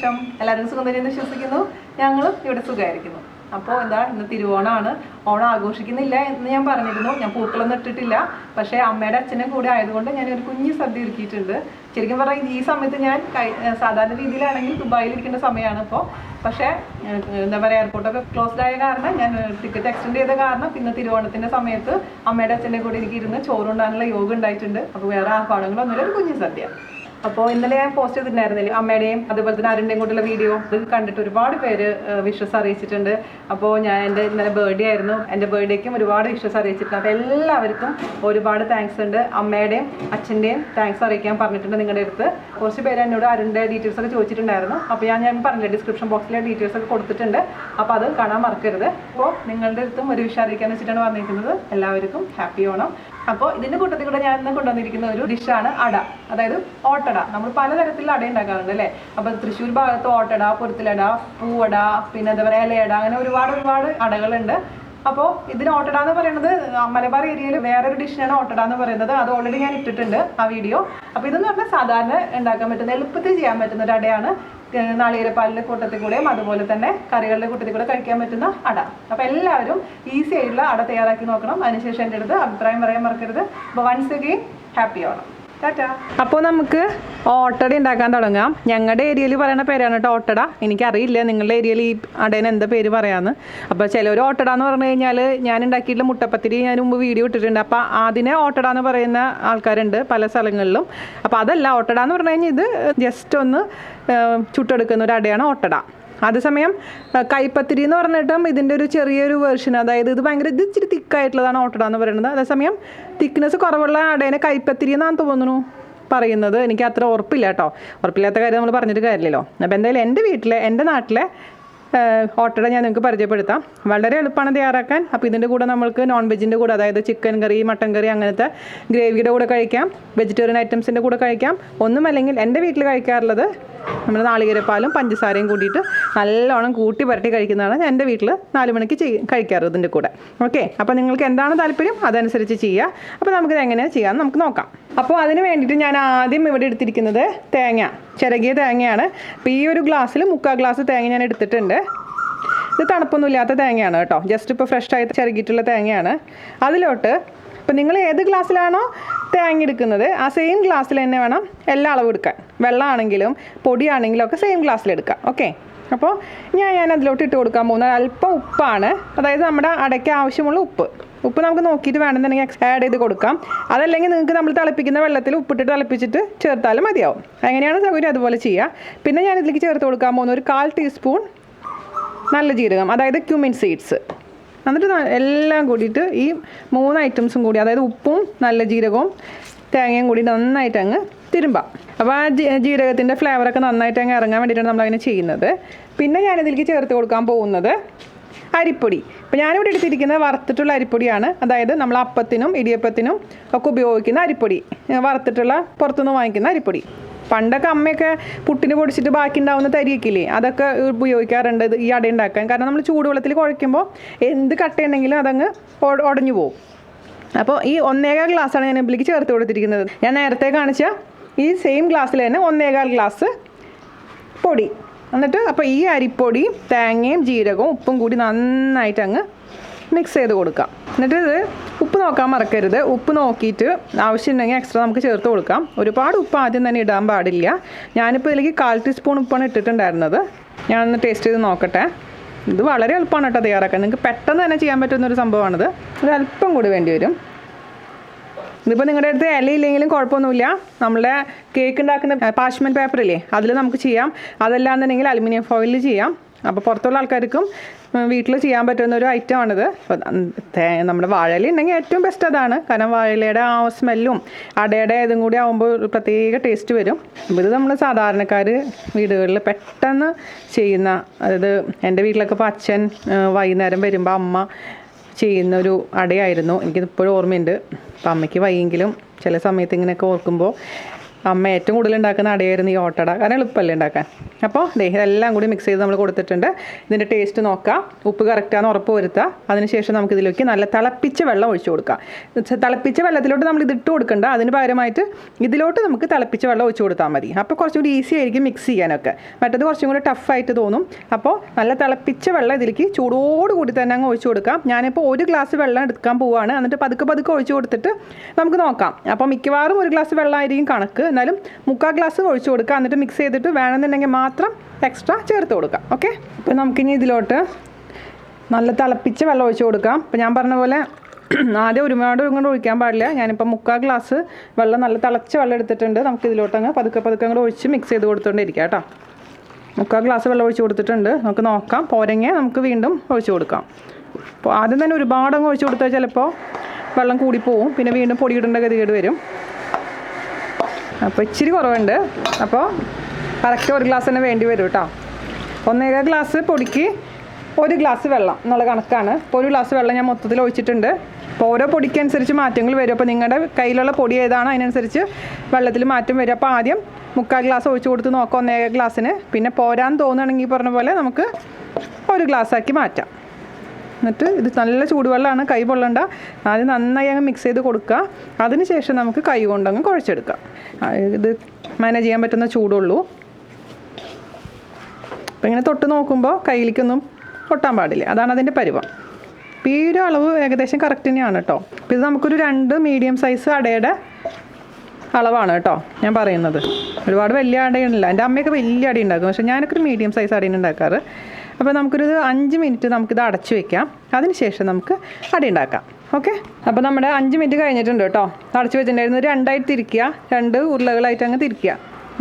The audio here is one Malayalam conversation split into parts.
വിശേഷം? എല്ലാവരും സുഖം തന്നെയെന്ന് വിശ്വസിക്കുന്നു. ഞങ്ങളും ഇവിടെ സുഖമായിരിക്കുന്നു. അപ്പോൾ എന്താ, ഇന്ന് തിരുവോണമാണ്. ഓണം ആഘോഷിക്കുന്നില്ല എന്ന് ഞാൻ പറഞ്ഞിരുന്നു. ഞാൻ പൂക്കളൊന്നും ഇട്ടിട്ടില്ല. പക്ഷേ അമ്മയുടെ അച്ഛനും കൂടെ ആയതുകൊണ്ട് ഞാനൊരു കുഞ്ഞു സദ്യ ഒരുക്കിയിട്ടുണ്ട്. ശരിക്കും പറഞ്ഞാൽ ഈ സമയത്ത് ഞാൻ സാധാരണ രീതിയിലാണെങ്കിൽ ദുബായിലിരിക്കേണ്ട സമയമാണ് ഇപ്പോൾ. പക്ഷേ എന്താ പറയുക, എയർപോർട്ടൊക്കെ ക്ലോസ്ഡ് ആയ കാരണം ഞാൻ ടിക്കറ്റ് എക്സ്റ്റെൻഡ് ചെയ്ത കാരണം ഇന്ന് തിരുവോണത്തിൻ്റെ സമയത്ത് അമ്മയുടെ അച്ഛൻ്റെ കൂടെ എനിക്ക് ഇരുന്ന് ചോറുണ്ടാകാനുള്ള യോഗം ഉണ്ടായിട്ടുണ്ട്. അപ്പോൾ വേറെ ആഘാടങ്ങളൊന്നുമില്ല, ഒരു കുഞ്ഞു സദ്യ. അപ്പോൾ ഇന്നലെ ഞാൻ പോസ്റ്റ് ചെയ്തിട്ടുണ്ടായിരുന്നില്ലേ അമ്മയുടെയും അതുപോലെ തന്നെ അരുണിൻ്റെയും കൂടെയുള്ള വീഡിയോ. അത് കണ്ടിട്ട് ഒരുപാട് പേര് വിഷസ് അറിയിച്ചിട്ടുണ്ട്. അപ്പോൾ എൻ്റെ ഇന്നലെ ബർത്ത്ഡേ ആയിരുന്നു. എൻ്റെ ബർത്ത്ഡേക്കും ഒരുപാട് വിഷസ് അറിയിച്ചിട്ടുണ്ട്. അപ്പോൾ എല്ലാവർക്കും ഒരുപാട് താങ്ക്സ് ഉണ്ട്. അമ്മയുടെയും അച്ഛൻ്റെയും താങ്ക്സ് അറിയിക്കാൻ പറഞ്ഞിട്ടുണ്ട് നിങ്ങളുടെ അടുത്ത്. കുറച്ച് പേര് എന്നോട് അരുണിൻ്റെ ഡീറ്റെയിൽസ് ഒക്കെ ചോദിച്ചിട്ടുണ്ടായിരുന്നു. അപ്പോൾ ഞാൻ പറഞ്ഞില്ല, ഡിസ്ക്രിപ്ഷൻ ബോക്സിലെ ഡീറ്റെയിൽസ് ഒക്കെ കൊടുത്തിട്ടുണ്ട്. അപ്പോൾ അത് കാണാൻ മറക്കരുത്. അപ്പോൾ നിങ്ങളുടെ അടുത്തും ഒരു വിഷയം അറിയിക്കാൻ വെച്ചിട്ടാണ് പറഞ്ഞിരിക്കുന്നത്. എല്ലാവർക്കും ഹാപ്പി ഓണം. അപ്പോൾ ഇതിൻ്റെ കൂട്ടത്തിൽ കൂടെ ഞാൻ ഇന്ന് കൊണ്ടുവന്നിരിക്കുന്ന ഒരു ഡിഷാണ് അട, അതായത് ഓട്ടട. നമ്മൾ പലതരത്തിലുള്ള അട ഉണ്ടാക്കാറുണ്ട് അല്ലേ. അപ്പോൾ തൃശ്ശൂർ ഭാഗത്ത് ഓട്ടട, പൊരുത്തിലട, പൂവട, പിന്നെ എന്താ പറയുക ഇലയട, അങ്ങനെ ഒരുപാട് അടകളുണ്ട്. അപ്പോൾ ഇതിന് ഓട്ടട എന്ന് പറയുന്നത് മലബാർ ഏരിയയിൽ വേറൊരു ഡിഷിനാണ് ഓട്ടട എന്ന് പറയുന്നത്. അത് ഓൾറെഡി ഞാൻ ഇട്ടിട്ടുണ്ട് ആ വീഡിയോ. അപ്പോൾ ഇതെന്ന് പറഞ്ഞാൽ സാധാരണ ഉണ്ടാക്കാൻ പറ്റുന്ന, എളുപ്പത്തിൽ ചെയ്യാൻ പറ്റുന്ന ഒരു അടയാണ്. നാളികേരപ്പാലിൻ്റെ കൂട്ടത്തിൽ കൂടെയും അതുപോലെ തന്നെ കറികളുടെ കൂട്ടത്തിൽ കൂടെ കഴിക്കാൻ പറ്റുന്ന അട. അപ്പോൾ എല്ലാവരും ഈസി ആയിട്ടുള്ള അട തയ്യാറാക്കി നോക്കണം. അതിനുശേഷം എൻ്റെ അടുത്ത് അഭിപ്രായം പറയാൻ മറക്കരുത്. അപ്പോൾ വൺസ് അഗെയിൻ ഹാപ്പി ഓണം. അപ്പോൾ നമുക്ക് ഓട്ടട ഉണ്ടാക്കാൻ തുടങ്ങാം. ഞങ്ങളുടെ ഏരിയയിൽ പറയുന്ന പേരാണ് കേട്ടോ ഓട്ടട. എനിക്കറിയില്ല നിങ്ങളുടെ ഏരിയയിൽ ഈ അടേനെ എന്താ പേര് പറയാമെന്ന്. അപ്പോൾ ചിലർ ഓട്ടട എന്ന് പറഞ്ഞു കഴിഞ്ഞാൽ, ഞാൻ ഉണ്ടാക്കിയിട്ടുള്ള മുട്ടപ്പത്തിരി ഞാൻ മുമ്പ് വീഡിയോ ഇട്ടിട്ടുണ്ട്. അപ്പോൾ അതിനെ ഓട്ടട എന്ന് പറയുന്ന ആൾക്കാരുണ്ട് പല സ്ഥലങ്ങളിലും. അപ്പോൾ അതല്ല, ഓട്ടട എന്ന് പറഞ്ഞു കഴിഞ്ഞാൽ ഇത് ജസ്റ്റ് ഒന്ന് ചുട്ടെടുക്കുന്ന ഒരു അടയാണ് ഓട്ടട. അതേസമയം കൈപ്പത്തിരി എന്ന് പറഞ്ഞിട്ടും ഇതിൻ്റെ ഒരു ചെറിയൊരു വേർഷൻ, അതായത് ഇത് ഇച്ചിരി തിക്കായിട്ടുള്ളതാണ് ഓട്ടട എന്ന് പറയുന്നത്. അതേസമയം തിക്നെസ് കുറവുള്ള അടേനെ കൈപ്പത്തിരി എന്നാണ് തോന്നുന്നു പറയുന്നത്. എനിക്ക് അത്ര ഉറപ്പില്ല കേട്ടോ. ഉറപ്പില്ലാത്ത കാര്യം നമ്മൾ പറഞ്ഞിട്ട് കാര്യമില്ലല്ലോ. അപ്പോൾ എന്തായാലും എൻ്റെ നാട്ടിലെ ഓട്ടട ഞാൻ നിങ്ങൾക്ക് പരിചയപ്പെടുത്താം. വളരെ എളുപ്പമാണ് തയ്യാറാക്കാൻ. അപ്പോൾ ഇതിൻ്റെ കൂടെ നമ്മൾക്ക് നോൺ വെജിൻ്റെ കൂടെ, അതായത് ചിക്കൻ കറി, മട്ടൻ കറി, അങ്ങനത്തെ ഗ്രേവിയുടെ കൂടെ കഴിക്കാം. വെജിറ്റേറിയൻ ഐറ്റംസിൻ്റെ കൂടെ കഴിക്കാം. ഒന്നുമല്ലെങ്കിൽ എൻ്റെ വീട്ടിൽ കഴിക്കാറുള്ളത് നമ്മൾ നാളികേരപ്പാലും പഞ്ചസാരയും കൂട്ടിയിട്ട് നല്ലോണം കൂട്ടി പുരട്ടി കഴിക്കുന്നതാണ് ഞാൻ എൻ്റെ വീട്ടിൽ 4 മണിക്ക് കഴിക്കാറ് ഇതിൻ്റെ കൂടെ. ഓക്കെ, അപ്പോൾ നിങ്ങൾക്ക് എന്താണ് താല്പര്യം അതനുസരിച്ച് ചെയ്യുക. അപ്പോൾ നമുക്കിത് എങ്ങനെയാണ് ചെയ്യാമെന്ന് നമുക്ക് നോക്കാം. അപ്പോൾ അതിന് വേണ്ടിയിട്ട് ഞാൻ ആദ്യം ഇവിടെ എടുത്തിരിക്കുന്നത് തേങ്ങ, ചിരകിയ തേങ്ങയാണ്. അപ്പോൾ ഈ ഒരു ഗ്ലാസ്സിൽ 3/4 ഗ്ലാസ് തേങ്ങ ഞാൻ എടുത്തിട്ടുണ്ട്. ഇത് തണുപ്പൊന്നും ഇല്ലാത്ത തേങ്ങയാണ് കേട്ടോ. ജസ്റ്റ് ഇപ്പോൾ ഫ്രഷായി ചിരകിയിട്ടുള്ള തേങ്ങയാണ്. അതിലോട്ട് ഇപ്പോൾ നിങ്ങൾ ഏത് ഗ്ലാസ്സിലാണോ തേങ്ങ എടുക്കുന്നത് ആ സെയിം ഗ്ലാസ്സിൽ തന്നെ വേണം എല്ലാ അളവും എടുക്കാൻ. വെള്ളമാണെങ്കിലും പൊടിയാണെങ്കിലും ഒക്കെ സെയിം ഗ്ലാസ്സിലെടുക്കാം. ഓക്കെ, അപ്പോൾ ഞാൻ അതിലോട്ട് ഇട്ട് കൊടുക്കാൻ പോകുന്നത് അല്പം ഉപ്പാണ്. അതായത് നമ്മുടെ അടയ്ക്ക് ആവശ്യമുള്ള ഉപ്പ് നമുക്ക് നോക്കിയിട്ട് വേണമെന്നുണ്ടെങ്കിൽ ആഡ് ചെയ്ത് കൊടുക്കാം. അതല്ലെങ്കിൽ നിങ്ങൾക്ക് നമ്മൾ തിളപ്പിക്കുന്ന വെള്ളത്തിൽ ഉപ്പിട്ടിട്ട് തിളപ്പിച്ചിട്ട് ചേർത്താലും മതിയാവും. എങ്ങനെയാണ് സൗകര്യം അതുപോലെ ചെയ്യുക. പിന്നെ ഞാൻ ഇതിലേക്ക് ചേർത്ത് കൊടുക്കാൻ പോകുന്ന ഒരു 1/4 ടീസ്പൂൺ നല്ല ജീരകം, അതായത് ക്യുമിൻ സീഡ്സ്. എന്നിട്ട് എല്ലാം കൂടിയിട്ട് ഈ 3 ഐറ്റംസും കൂടി, അതായത് ഉപ്പും നല്ല ജീരകവും തേങ്ങയും കൂടി നന്നായിട്ട് അങ്ങ് തിരുമ്പാം. അപ്പോൾ ആ ജീരകത്തിൻ്റെ ഫ്ലേവറൊക്കെ നന്നായിട്ട് അങ്ങ് ഇറങ്ങാൻ വേണ്ടിയിട്ടാണ് നമ്മളങ്ങനെ ചെയ്യുന്നത്. പിന്നെ ഞാനിതിലേക്ക് ചേർത്ത് കൊടുക്കാൻ പോകുന്നത് അരിപ്പൊടി. ഇപ്പോൾ ഞാനിവിടെ എടുത്തിരിക്കുന്നത് വറുത്തിട്ടുള്ള അരിപ്പൊടിയാണ്. അതായത് നമ്മൾ അപ്പത്തിനും ഇടിയപ്പത്തിനും ഒക്കെ ഉപയോഗിക്കുന്ന അരിപ്പൊടി, വറുത്തിട്ടുള്ള പുറത്തുനിന്ന് വാങ്ങിക്കുന്ന അരിപ്പൊടി. പണ്ടൊക്കെ അമ്മയൊക്കെ പുട്ടിന് പൊടിച്ചിട്ട് ബാക്കി ഉണ്ടാവുന്ന തരിയൊക്കെയില്ലേ, അതൊക്കെ ഉപയോഗിക്കാറുണ്ട് ഈ അട ഉണ്ടാക്കാൻ. കാരണം നമ്മൾ ചൂടുവെള്ളത്തിൽ കുഴയ്ക്കുമ്പോൾ എന്ത് കട്ടയുണ്ടെങ്കിലും അതങ്ങ് ഉടഞ്ഞു പോകും. അപ്പോൾ ഈ 1/4 ഗ്ലാസ്സാണ് ഞാൻ ഇതിലേക്ക് ചേർത്ത് കൊടുത്തിരിക്കുന്നത്. ഞാൻ നേരത്തെ കാണിച്ച ഈ സെയിം ഗ്ലാസ്സിൽ തന്നെ 1/4 ഗ്ലാസ് പൊടി. എന്നിട്ട് അപ്പോൾ ഈ അരിപ്പൊടി തേങ്ങയും ജീരകവും ഉപ്പും കൂടി നന്നായിട്ട് അങ്ങ് മിക്സ് ചെയ്ത് കൊടുക്കാം. എന്നിട്ട് ഇത് ഉപ്പ് നോക്കാൻ മറക്കരുത്. ഉപ്പ് നോക്കിയിട്ട് ആവശ്യമുണ്ടെങ്കിൽ എക്സ്ട്രാ നമുക്ക് ചേർത്ത് കൊടുക്കാം. ഒരുപാട് ഉപ്പ് ആദ്യം തന്നെ ഇടാൻ പാടില്ല. ഞാനിപ്പോൾ ഇതിലേക്ക് 1/4 ടീസ്പൂൺ ഉപ്പാണ് ഇട്ടിട്ടുണ്ടായിരുന്നത്. ഞാനൊന്ന് ടേസ്റ്റ് ചെയ്ത് നോക്കട്ടെ. ഇത് വളരെ എളുപ്പമാണ് കേട്ടോ തയ്യാറാക്കാൻ. നിങ്ങൾക്ക് പെട്ടെന്ന് തന്നെ ചെയ്യാൻ പറ്റുന്നൊരു സംഭവമാണിത്. ഒരല്പം കൂടി വേണ്ടി വരും. ഇതിപ്പോൾ നിങ്ങളുടെ അടുത്ത് ഇലയില്ലെങ്കിലും കുഴപ്പമൊന്നുമില്ല. നമ്മളുടെ കേക്ക് ഉണ്ടാക്കുന്ന പാഷ്മെൻറ്റ് പേപ്പറില്ലേ, അതിൽ നമുക്ക് ചെയ്യാം. അതല്ലാന്നുണ്ടെങ്കിൽ അലുമിനിയം ഫോയിലിൽ ചെയ്യാം. അപ്പോൾ പുറത്തുള്ള ആൾക്കാർക്കും വീട്ടിൽ ചെയ്യാൻ പറ്റുന്ന ഒരു ഐറ്റമാണിത്. അപ്പോൾ നമ്മുടെ വാഴയില ഉണ്ടെങ്കിൽ ഏറ്റവും ബെസ്റ്റ് അതാണ്. കാരണം വാഴയിലയുടെ ആ സ്മെല്ലും അടയുടെ ഇതും കൂടി ആകുമ്പോൾ ഒരു പ്രത്യേക ടേസ്റ്റ് വരും. അപ്പോൾ ഇത് നമ്മൾ സാധാരണക്കാർ വീടുകളിൽ പെട്ടെന്ന് ചെയ്യുന്ന, അതായത് എൻ്റെ വീട്ടിലൊക്കെ ഇപ്പോൾ അച്ഛൻ വൈകുന്നേരം വരുമ്പോൾ അമ്മ ചെയ്യുന്നൊരു അടയായിരുന്നു. എനിക്കിതിപ്പോഴും ഓർമ്മയുണ്ട്. അപ്പം അമ്മയ്ക്ക് വയ്യെങ്കിലും ചില സമയത്ത് ഇങ്ങനെയൊക്കെ ഓർക്കുമ്പോൾ അമ്മ ഏറ്റവും കൂടുതൽ ഉണ്ടാക്കുന്ന അടയായിരുന്നു ഈ ഓട്ടട, കാരണം എളുപ്പമല്ലേ ഉണ്ടാക്കാൻ. അപ്പോൾ ഇതെല്ലാം കൂടി മിക്സ് ചെയ്ത് നമ്മൾ കൊടുത്തിട്ടുണ്ട്. ഇതിൻ്റെ ടേസ്റ്റ് നോക്കാം, ഉപ്പ് കറക്റ്റാന്ന് ഉറപ്പ് വരുത്തുക. അതിനുശേഷം നമുക്ക് ഇതിലേക്ക് നല്ല തിളപ്പിച്ച വെള്ളം ഒഴിച്ചു കൊടുക്കാം. തിളപ്പിച്ച വെള്ളത്തിലോട്ട് നമ്മൾ ഇതിട്ട് കൊടുക്കണ്ട, അതിന് പകരമായിട്ട് ഇതിലോട്ട് നമുക്ക് തിളപ്പിച്ച വെള്ളം ഒഴിച്ചു കൊടുത്താൽ മതി. അപ്പോൾ കുറച്ചുകൂടി ഈസി ആയിരിക്കും മിക്സ് ചെയ്യാനൊക്കെ. മറ്റത് കുറച്ചും കൂടി ടഫായിട്ട് തോന്നും. അപ്പോൾ നല്ല തിളപ്പിച്ച വെള്ളം ഇതിലേക്ക് ചൂടോടുകൂടി തന്നെ അങ്ങ് ഒഴിച്ചു കൊടുക്കാം. ഞാനിപ്പോൾ 1 ഗ്ലാസ് വെള്ളം എടുക്കാൻ പോവുകയാണ്. എന്നിട്ട് പതുക്കെ ഒഴിച്ചു കൊടുത്തിട്ട് നമുക്ക് നോക്കാം. അപ്പോൾ മിക്കവാറും 1 ഗ്ലാസ് വെള്ളമായിരിക്കും കണക്ക്, എന്നാലും 3/4 ഗ്ലാസ് ഒഴിച്ചു കൊടുക്കുക. എന്നിട്ട് മിക്സ് ചെയ്തിട്ട് വേണമെന്നുണ്ടെങ്കിൽ മാത്രം എക്സ്ട്രാ ചേർത്ത് കൊടുക്കാം. ഓക്കെ, അപ്പോൾ നമുക്കിനി ഇതിലോട്ട് നല്ല തിളപ്പിച്ച വെള്ളം ഒഴിച്ചു കൊടുക്കാം. അപ്പോൾ ഞാൻ പറഞ്ഞ പോലെ ആദ്യം ഒരുപാട് ഇങ്ങോട്ട് ഒഴിക്കാൻ പാടില്ല. ഞാനിപ്പോൾ 3/4 ഗ്ലാസ് വെള്ളം, നല്ല തിളച്ച വെള്ളം എടുത്തിട്ടുണ്ട്. നമുക്ക് ഇതിലോട്ട് അങ്ങ് പതുക്കെ അങ്ങോട്ട് ഒഴിച്ച് മിക്സ് ചെയ്ത് കൊടുത്തുകൊണ്ടിരിക്കാം കേട്ടോ. 3/4 ഗ്ലാസ് വെള്ളം ഒഴിച്ച് കൊടുത്തിട്ടുണ്ട്. നമുക്ക് നോക്കാം, പോരെങ്കിൽ നമുക്ക് വീണ്ടും ഒഴിച്ചു കൊടുക്കാം. അപ്പോൾ ആദ്യം തന്നെ ഒരുപാട് അങ്ങ് ഒഴിച്ചു കൊടുത്താൽ ചിലപ്പോൾ വെള്ളം കൂടിപ്പോവും, പിന്നെ വീണ്ടും പൊടിയിടേണ്ട ഗതികേട് വരും. അപ്പോൾ ഇച്ചിരി കുറവുണ്ട്. അപ്പോൾ കറക്റ്റ് 1 ഗ്ലാസ് തന്നെ വേണ്ടി വരും കേട്ടോ. 1.25 ഗ്ലാസ് പൊടിക്ക് 1 ഗ്ലാസ് വെള്ളം എന്നുള്ള കണക്കാണ്. ഇപ്പോൾ 1 ഗ്ലാസ് വെള്ളം ഞാൻ മൊത്തത്തിൽ ഒഴിച്ചിട്ടുണ്ട്. അപ്പോൾ ഓരോ പൊടിക്കനുസരിച്ച് മാറ്റങ്ങൾ വരും. അപ്പോൾ നിങ്ങളുടെ കയ്യിലുള്ള പൊടി ഏതാണ് അതിനനുസരിച്ച് വെള്ളത്തിൽ മാറ്റം വരും. അപ്പോൾ ആദ്യം 3/4 ഗ്ലാസ് ഒഴിച്ച് കൊടുത്ത് നോക്കാം 1.25 ഗ്ലാസ്സിന്. പിന്നെ പോരാൻ തോന്നുകയാണെങ്കിൽ പറഞ്ഞ പോലെ നമുക്ക് 1 ഗ്ലാസ്സാക്കി മാറ്റാം. എന്നിട്ട് ഇത് നല്ല ചൂടുവെള്ളമാണ്, കൈ പൊള്ളണ്ട. ആദ്യം നന്നായി അങ്ങ് മിക്സ് ചെയ്ത് കൊടുക്കുക. അതിനുശേഷം നമുക്ക് കൈ കൊണ്ടങ്ങ് കുഴച്ചെടുക്കാം. ഇത് മാനേജ് ചെയ്യാൻ പറ്റുന്ന ചൂടുള്ളൂ. അപ്പോൾ ഇങ്ങനെ തൊട്ട് നോക്കുമ്പോൾ കയ്യിലേക്കൊന്നും ഒട്ടാൻ പാടില്ല, അതാണ് അതിൻ്റെ പരുവം. അപ്പോൾ ഈ ഒരു അളവ് ഏകദേശം കറക്റ്റ് തന്നെയാണ് കേട്ടോ. അപ്പോൾ ഇത് നമുക്കൊരു 2 മീഡിയം സൈസ് അടയുടെ അളവാണ് കേട്ടോ ഞാൻ പറയുന്നത്. ഒരുപാട് വലിയ അടയൊന്നുമില്ല. എൻ്റെ അമ്മയൊക്കെ വലിയ അട ഉണ്ടാക്കും, പക്ഷേ ഞാനൊക്കെ ഒരു മീഡിയം സൈസ് അടയാണ് ഉണ്ടാക്കാറ്. അപ്പോൾ നമുക്കൊരു 5 മിനിറ്റ് നമുക്കിത് അടച്ചു വയ്ക്കാം. അതിനുശേഷം നമുക്ക് അട ഉണ്ടാക്കാം. ഓക്കെ, അപ്പോൾ നമ്മുടെ 5 മിനിറ്റ് കഴിഞ്ഞിട്ടുണ്ട് കേട്ടോ. അടച്ചു വെച്ചിട്ടുണ്ടായിരുന്നു. 2 തിരിക്കുക, 2 ഉരുളകളായിട്ട് അങ്ങ് തിരിക്കുക.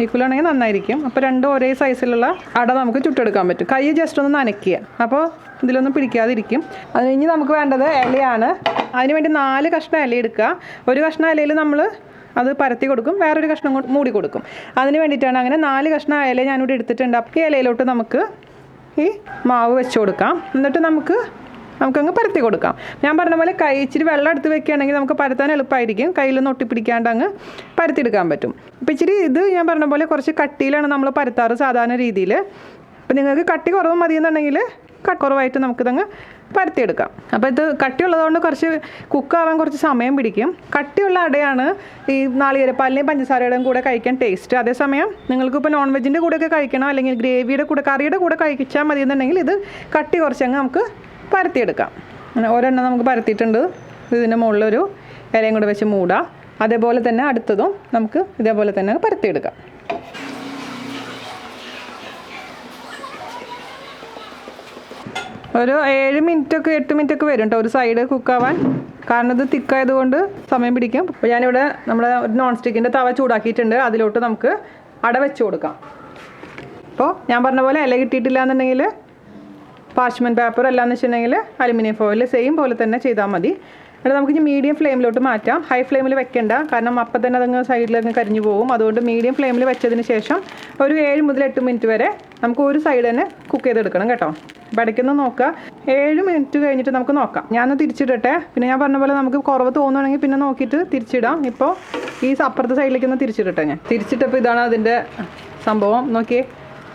ഈക്വലാണെങ്കിൽ നന്നായിരിക്കും. അപ്പോൾ 2 ഒരേ സൈസിലുള്ള അട നമുക്ക് ചുട്ടെടുക്കാൻ പറ്റും. കൈ ജസ്റ്റ് ഒന്ന് നനയ്ക്കുക, അപ്പോൾ ഇതിലൊന്നും പിടിക്കാതിരിക്കും. അത് കഴിഞ്ഞ് നമുക്ക് വേണ്ടത് ഇലയാണ്. അതിനുവേണ്ടി 4 കഷ്ണം ഇല എടുക്കുക. ഒരു കഷ്ണം ഇലയിൽ നമ്മൾ അത് പരത്തി കൊടുക്കും, വേറൊരു കഷ്ണം മൂടി കൊടുക്കും. അതിന് വേണ്ടിയിട്ടാണ് അങ്ങനെ 4 കഷ്ണം ഇല ഞാനിവിടെ എടുത്തിട്ടുണ്ട്. അപ്പോൾ ഈ ഇലയിലോട്ട് നമുക്ക് ഈ മാവ് വെച്ച് കൊടുക്കാം. എന്നിട്ട് നമുക്കങ്ങ് പരത്തി കൊടുക്കാം. ഞാൻ പറഞ്ഞ പോലെ കൈ ഇച്ചിരി വെള്ളം എടുത്ത് വെക്കുകയാണെങ്കിൽ നമുക്ക് പരത്താൻ എളുപ്പമായിരിക്കും. കയ്യിലൊന്നും ഒട്ടിപ്പിടിക്കാണ്ട് അങ്ങ് പരത്തിയെടുക്കാൻ പറ്റും. അപ്പോൾ ഇച്ചിരി ഇത് ഞാൻ പറഞ്ഞ പോലെ കുറച്ച് കട്ടിയിലാണ് നമ്മൾ പരത്താറ് സാധാരണ രീതിയിൽ. അപ്പോൾ നിങ്ങൾക്ക് കട്ടി കുറവ് മതിയെന്നുണ്ടെങ്കിൽ കുറവായിട്ട് നമുക്കിതങ്ങ് പരത്തിയെടുക്കാം. അപ്പോൾ ഇത് കട്ടിയുള്ളതുകൊണ്ട് കുറച്ച് കുക്കാവാൻ കുറച്ച് സമയം പിടിക്കും. കട്ടിയുള്ള അടയാണ് ഈ നാളികേരപ്പാലിൻ്റെയും പഞ്ചസാരയുടെയും കൂടെ കഴിക്കാൻ ടേസ്റ്റ്. അതേസമയം നിങ്ങൾക്കിപ്പോൾ നോൺ വെജിൻ്റെ കൂടെയൊക്കെ കഴിക്കണം, അല്ലെങ്കിൽ ഗ്രേവിയുടെ കൂടെ കറിയുടെ കൂടെ കഴിച്ചാൽ മതി എന്നുണ്ടെങ്കിൽ ഇത് കട്ടി കുറച്ചങ്ങ് നമുക്ക് പരത്തിയെടുക്കാം. അങ്ങനെ ഒരെണ്ണം നമുക്ക് പരത്തിയിട്ടുണ്ട്. ഇതിൻ്റെ മുകളിലൊരു ഇലയും കൂടെ വെച്ച് മൂടാം. അതേപോലെ തന്നെ അടുത്തതും നമുക്ക് ഇതേപോലെ തന്നെ പരത്തിയെടുക്കാം. ഒരു 7 മിനിറ്റൊക്കെ 8 മിനിറ്റൊക്കെ വരും കേട്ടോ ഒരു സൈഡ് കുക്കാവാൻ. കാരണം ഇത് തിക്കായതുകൊണ്ട് സമയം പിടിക്കും. അപ്പോൾ ഞാനിവിടെ നമ്മുടെ ഒരു നോൺ സ്റ്റിക്കിൻ്റെ തവ ചൂടാക്കിയിട്ടുണ്ട്. അതിലോട്ട് നമുക്ക് അട വെച്ച് കൊടുക്കാം. അപ്പോൾ ഞാൻ പറഞ്ഞ പോലെ ഇല കിട്ടിയിട്ടില്ല എന്നുണ്ടെങ്കിൽ പാർച്ച്മെൻറ്റ് പേപ്പർ അല്ലാന്ന് വെച്ചിട്ടുണ്ടെങ്കിൽ അലുമിനിയം ഫോയിൽ സെയിം പോലെ തന്നെ ചെയ്താൽ മതി. എന്നിട്ട് നമുക്ക് ഇനി മീഡിയം ഫ്ലെയിമിലോട്ട് മാറ്റാം. ഹൈ ഫ്ലെയിമിൽ വെക്കേണ്ട, കാരണം അപ്പം തന്നെ അതങ്ങ് സൈഡിലങ്ങ് കരിഞ്ഞു പോകും. അതുകൊണ്ട് മീഡിയം ഫ്ലെയിമിൽ വെച്ചതിന് ശേഷം ഒരു 7 മുതൽ 8 മിനിറ്റ് വരെ നമുക്ക് ഒരു സൈഡ് തന്നെ കുക്ക് ചെയ്തെടുക്കണം കേട്ടോ. ഇടയ്ക്കൊന്ന് നോക്കുക. 7 മിനിറ്റ് കഴിഞ്ഞിട്ട് നമുക്ക് നോക്കാം. ഞാനൊന്ന് തിരിച്ചിടട്ടെ. പിന്നെ ഞാൻ പറഞ്ഞ പോലെ നമുക്ക് കുറവ് തോന്നുകയാണെങ്കിൽ പിന്നെ നോക്കിയിട്ട് തിരിച്ചിടാം. ഇപ്പോൾ ഈ അപ്പുറത്തെ സൈഡിലേക്കൊന്ന് തിരിച്ചിടട്ടെ. ഞാൻ തിരിച്ചിട്ടപ്പോൾ ഇതാണ് അതിൻ്റെ സംഭവം. നോക്കിയേ,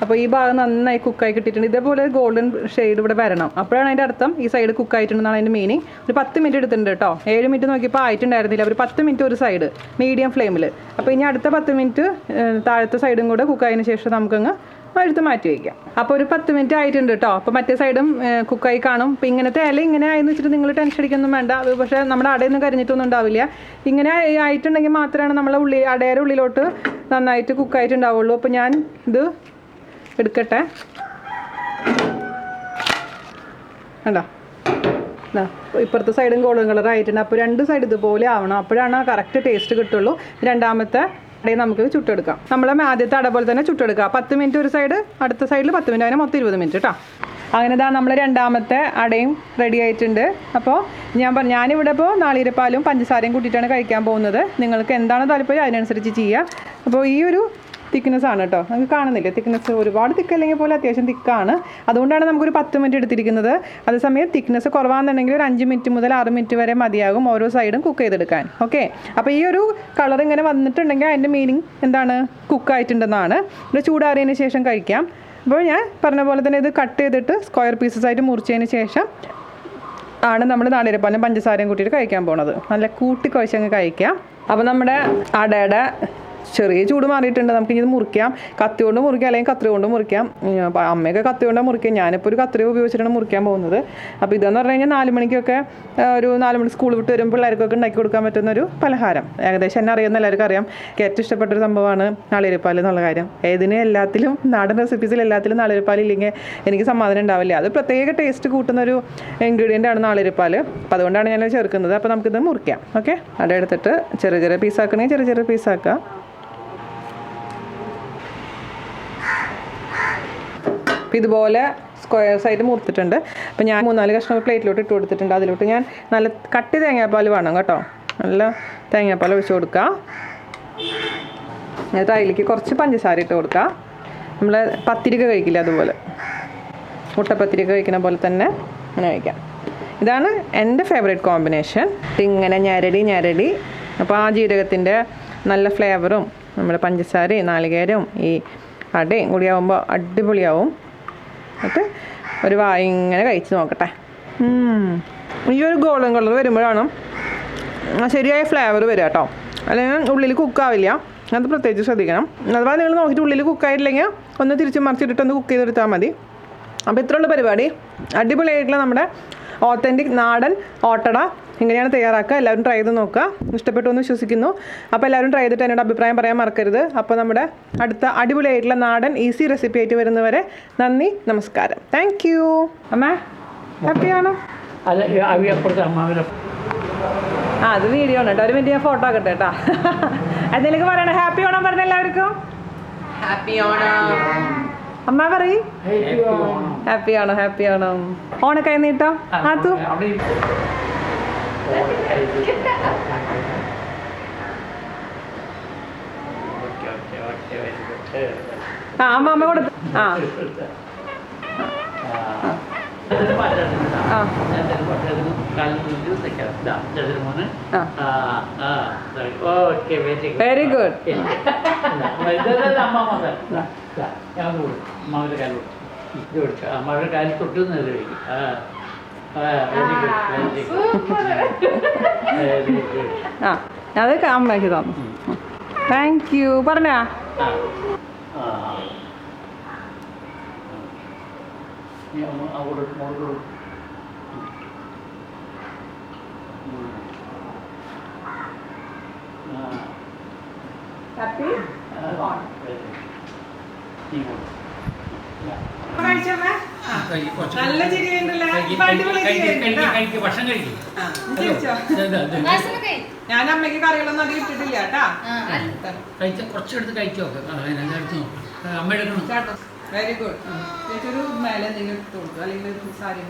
അപ്പോൾ ഈ ഭാഗം നന്നായി കുക്കായി കിട്ടിയിട്ടുണ്ട്. ഇതേപോലെ ഗോൾഡൻ ഷെയ്ഡ് ഇവിടെ വരണം. അപ്പോഴാണ് അതിൻ്റെ അർത്ഥം ഈ സൈഡ് കുക്കായിട്ടുണ്ടെന്നാണ് അതിൻ്റെ മീനിങ്. ഒരു 10 മിനിറ്റ് എടുത്തിട്ടുണ്ട് കേട്ടോ. 7 മിനിറ്റ് നോക്കിയപ്പോൾ ആയിട്ടുണ്ടായിരുന്നില്ല. ഒരു 10 മിനിറ്റ് ഒരു സൈഡ് മീഡിയം ഫ്ലെയിമിൽ. അപ്പോൾ ഇനി അടുത്ത 10 മിനിറ്റ് താഴത്തെ സൈഡും കൂടെ കുക്കായതിന് ശേഷം നമുക്കങ്ങ് എടുത്ത് മാറ്റി വയ്ക്കാം. അപ്പോൾ ഒരു 10 മിനിറ്റ് ആയിട്ടുണ്ട് കേട്ടോ. അപ്പോൾ മറ്റേ സൈഡും കുക്കായി കാണും. അപ്പോൾ ഇങ്ങനത്തെ ഇല ഇങ്ങനെ ആയെന്ന് വെച്ചിട്ട് നിങ്ങൾ ടെൻഷൻ അടിക്കൊന്നും വേണ്ട. അത് പക്ഷേ നമ്മുടെ അടയൊന്നും കരിഞ്ഞിട്ടൊന്നും ഉണ്ടാവില്ല. ഇങ്ങനെ ആയിട്ടുണ്ടെങ്കിൽ മാത്രമാണ് നമ്മളെ അടയുടെ ഉള്ളിലോട്ട് നന്നായിട്ട് കുക്കായിട്ടുണ്ടാവുള്ളൂ. അപ്പോൾ ഞാൻ ഇത് എടുക്കട്ടെ. കണ്ടോ, ഇപ്പുറത്തെ സൈഡും ഗോൾഡൻ കളർ ആയിട്ടുണ്ട്. അപ്പോൾ 2 സൈഡ് ഇതുപോലെ ആവണം. അപ്പോഴാണ് കറക്റ്റ് ടേസ്റ്റ് കിട്ടുള്ളൂ. രണ്ടാമത്തെ അടയിൽ നമുക്ക് ചുട്ടെടുക്കാം. നമ്മൾ ആദ്യത്തെ അട പോലെ തന്നെ ചുട്ടെടുക്കുക. 10 മിനിറ്റ് ഒരു സൈഡ്, അടുത്ത സൈഡിൽ 10 മിനിറ്റ്, അങ്ങനെ മൊത്തം 20 മിനിറ്റ് കേട്ടോ. അങ്ങനെ ഇതാ നമ്മൾ രണ്ടാമത്തെ അടയും റെഡി ആയിട്ടുണ്ട്. അപ്പോൾ ഞാനിവിടെ ഇപ്പോൾ നാളികേരപ്പാലും പഞ്ചസാരയും കൂട്ടിയിട്ടാണ് കഴിക്കാൻ പോകുന്നത്. നിങ്ങൾക്ക് എന്താണ് താല്പര്യം അതിനനുസരിച്ച് ചെയ്യുക. അപ്പോൾ ഈ ഒരു തിക്നെസ് ആണ് കേട്ടോ. നമുക്ക് കാണുന്നില്ലേ തിക്നെസ്? ഒരുപാട് തിക്കല്ലെങ്കിൽ പോലെ അത്യാവശ്യം തിക്കാണ്. അതുകൊണ്ടാണ് നമുക്കൊരു 10 മിനിറ്റ് എടുത്തിരിക്കുന്നത്. അതേസമയം തിക്നെസ് കുറവാണെന്നുണ്ടെങ്കിൽ ഒരു 5 മിനിറ്റ് മുതൽ 6 മിനിറ്റ് വരെ മതിയാകും ഓരോ സൈഡും കുക്ക് ചെയ്തെടുക്കാൻ. ഓക്കെ, അപ്പോൾ ഈ ഒരു കളർ ഇങ്ങനെ വന്നിട്ടുണ്ടെങ്കിൽ അതിൻ്റെ മീനിങ് എന്താണ്? കുക്കായിട്ടുണ്ടെന്നാണ്. ഇത് ചൂടാറിയതിന് ശേഷം കഴിക്കാം. അപ്പോൾ ഞാൻ പറഞ്ഞ പോലെ തന്നെ ഇത് കട്ട് ചെയ്തിട്ട് സ്ക്വയർ പീസസ് ആയിട്ട് മുറിച്ചതിന് ശേഷം ആണ് നമ്മൾ നാളികേരപ്പാലും പഞ്ചസാരയും കൂട്ടിയിട്ട് കഴിക്കാൻ പോണത്. നല്ല കൂട്ടി കുഴച്ചങ്ങ് കഴിക്കാം. അപ്പോൾ നമ്മുടെ അടയുടെ ചെറിയ ചൂട് മാറിയിട്ടുണ്ട്. നമുക്കിനി ഇത് മുറിക്കാം. കത്തി കൊണ്ട് മുറിക്കാം, അല്ലെങ്കിൽ കത്രി കൊണ്ട് മുറിക്കാം. അമ്മയൊക്കെ കത്തി കൊണ്ടാണ് മുറിക്കുക. ഞാനിപ്പോൾ ഒരു കത്രി ഉപയോഗിച്ചിട്ടാണ് മുറിക്കാൻ പോകുന്നത്. അപ്പോൾ ഇതെന്ന് പറഞ്ഞു കഴിഞ്ഞാൽ 4 മണിക്കൊക്കെ ഒരു 4 മണി സ്കൂൾ വിട്ട് വരുമ്പോൾ പിള്ളേർക്കൊക്കെ ഉണ്ടാക്കി കൊടുക്കാൻ പറ്റുന്ന ഒരു പലഹാരം. ഏകദേശം എന്നെ അറിയുന്ന എല്ലാവർക്കും അറിയാം. ഏറ്റവും ഇഷ്ടപ്പെട്ടൊരു സംഭവമാണ് നാളികേരപ്പാൽ എന്നുള്ള കാര്യം. എല്ലാത്തിലും നാടൻ റെസിപ്പീസിൽ എല്ലാത്തിലും നാളികേരപ്പാൽ ഇല്ലെങ്കിൽ എനിക്ക് സമാധാനം ഉണ്ടാവില്ല. അത് പ്രത്യേക ടേസ്റ്റ് കൂട്ടുന്നൊരു ഇൻഗ്രീഡിയൻ്റ് ആണ് നാളികേരപ്പാൽ. അപ്പോൾ അതുകൊണ്ടാണ് ഞാൻ ചേർക്കുന്നത്. അപ്പോൾ നമുക്കിത് മുറിക്കാം. ഓക്കെ, അട എടുത്തിട്ട് ചെറിയ ചെറിയ പീസാക്കണമെങ്കിൽ ചെറിയ ചെറിയ പീസാക്കാം. അപ്പോൾ ഇതുപോലെ സ്ക്വയർസ് ആയിട്ട് മുറിച്ചിട്ടുണ്ട്. അപ്പോൾ ഞാൻ 3-4 കഷ്ണം പ്ലേറ്റിലോട്ട് ഇട്ട് കൊടുത്തിട്ടുണ്ട്. അതിലോട്ട് ഞാൻ നല്ല കട്ടി തേങ്ങാപ്പാൽ വേണം കേട്ടോ. നല്ല തേങ്ങാപ്പാൽ ഒഴിച്ച് കൊടുക്കുക. എന്നിട്ട് അതിലേക്ക് കുറച്ച് പഞ്ചസാര ഇട്ട് കൊടുക്കുക. നമ്മൾ പത്തിരിക്ക കഴിക്കില്ല അതുപോലെ, മുട്ടപ്പത്തിരിക്ക കഴിക്കുന്ന പോലെ തന്നെ അങ്ങനെ കഴിക്കാം. ഇതാണ് എൻ്റെ ഫേവറേറ്റ് കോമ്പിനേഷൻ. ഇങ്ങനെ ഞരടി. അപ്പോൾ ആ ജീരകത്തിൻ്റെ നല്ല ഫ്ലേവറും നമ്മുടെ പഞ്ചസാരയും നാളികേരവും ഈ അടയും കൂടിയാവുമ്പോൾ അടിപൊളിയാവും. എന്നിട്ട് ഒരു വായ ഇങ്ങനെ കഴിച്ച് നോക്കട്ടെ. ഈ ഒരു ഗോൾഡൻ കളർ വരുമ്പോഴാണ് ശരിയായ ഫ്ലേവർ വരിക കേട്ടോ. അല്ലെങ്കിൽ ഉള്ളിൽ കുക്കാവില്ല. അത് പ്രത്യേകിച്ച് ശ്രദ്ധിക്കണം. അഥവാ നിങ്ങൾ നോക്കിയിട്ട് ഉള്ളിൽ കുക്കായിട്ടില്ലെങ്കിൽ ഒന്ന് തിരിച്ച് മറിച്ചിട്ടിട്ട് ഒന്ന് കുക്ക് ചെയ്തെടുത്താൽ മതി. അപ്പോൾ ഇത്രയുള്ള പരിപാടി. അടിപൊളിയായിട്ടുള്ള നമ്മുടെ ഓത്തൻറ്റിക് നാടൻ ഓട്ടട ഇങ്ങനെയാണ് തയ്യാറാക്കുക. എല്ലാവരും ട്രൈ ചെയ്ത് നോക്കുക. ഇഷ്ടപ്പെട്ടു എന്ന് വിശ്വസിക്കുന്നു. അപ്പോൾ എല്ലാവരും ട്രൈ ചെയ്തിട്ട് എന്നോട് അഭിപ്രായം പറയാൻ മറക്കരുത്. അപ്പോൾ നമ്മുടെ അടുത്ത അടിപൊളിയായിട്ടുള്ള നാടൻ ഈസി റെസിപ്പി ആയിട്ട് വരുന്നവരെ നന്ദി, നമസ്കാരം. Thank you. അമ്മ ഹാപ്പിയാണോ? അത് വീഡിയോ ആണ് കേട്ടോ. ഒരു മിനിറ്റ് ഞാൻ ഫോട്ടോ ആക്കട്ടെ കേട്ടോ. എന്തെങ്കിലും പറയണേ? ഹാപ്പി ഓണം പറഞ്ഞ എല്ലാവർക്കും ഹാപ്പി ഓണം. അമ്മ പറയ് ഹാപ്പി ആണോ? ഹാപ്പി ആണോ? ഓണക്കൈ നീട്ടോ. ആത്തു അമ്മ കൊടുത്തു. Very good. അമ്മയുടെ കാലിൽ തൊട്ട് അത് അമ്മയ്ക്ക് തന്നു. Thank you. പറഞ്ഞാ ഹാപ്പി നല്ല ഞാൻ അമ്മയ്ക്ക് കറികളൊന്നും അധികം ഇട്ടിട്ടില്ല കേട്ടാ. കുറച്ചെടുത്ത് കഴിച്ചു നോക്കാം. അമ്മ എടുക്കണം. Very good. ചേച്ചൊരു മേലെ എന്തെങ്കിലും ഇട്ട് കൊടുക്കും, അല്ലെങ്കിൽ സാരി